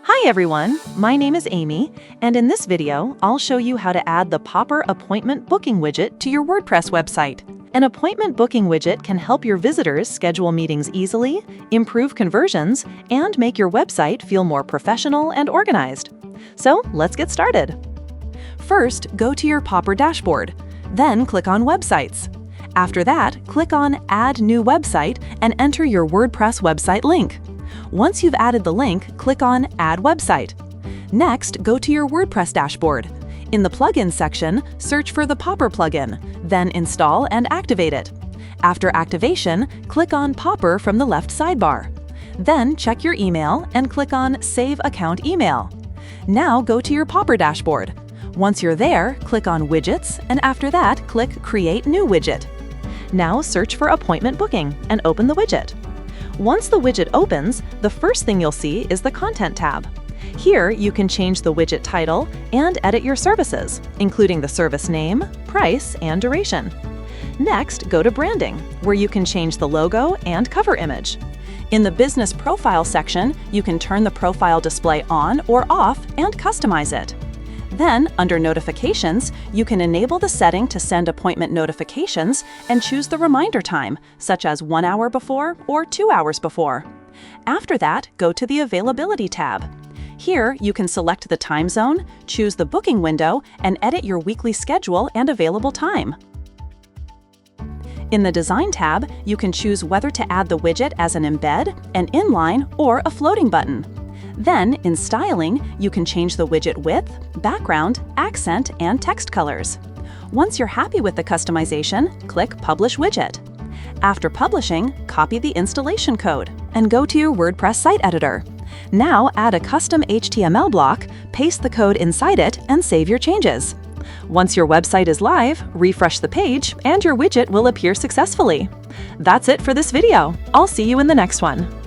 Hi everyone, my name is Amy, and in this video, I'll show you how to add the Popper Appointment Booking widget to your WordPress website. An appointment booking widget can help your visitors schedule meetings easily, improve conversions, and make your website feel more professional and organized. So let's get started. First, go to your Popper dashboard, then click on Websites. After that, click on Add New Website and enter your WordPress website link. Once you've added the link, click on Add Website. Next, go to your WordPress dashboard. In the Plugins section, search for the Popper plugin, then install and activate it. After activation, click on Popper from the left sidebar. Then check your email and click on Save Account Email. Now go to your Popper dashboard. Once you're there, click on Widgets, and after that, click Create New Widget. Now search for Appointment Booking and open the widget. Once the widget opens, the first thing you'll see is the Content tab. Here, you can change the widget title and edit your services, including the service name, price, and duration. Next, go to Branding, where you can change the logo and cover image. In the Business Profile section, you can turn the profile display on or off and customize it. Then, under Notifications, you can enable the setting to send appointment notifications and choose the reminder time, such as 1 hour before or 2 hours before. After that, go to the Availability tab. Here, you can select the time zone, choose the booking window, and edit your weekly schedule and available time. In the Design tab, you can choose whether to add the widget as an embed, an inline, or a floating button. Then, in Styling, you can change the widget width, background, accent, and text colors. Once you're happy with the customization, click Publish Widget. After publishing, copy the installation code and go to your WordPress site editor. Now add a custom HTML block, paste the code inside it, and save your changes. Once your website is live, refresh the page, and your widget will appear successfully. That's it for this video. I'll see you in the next one.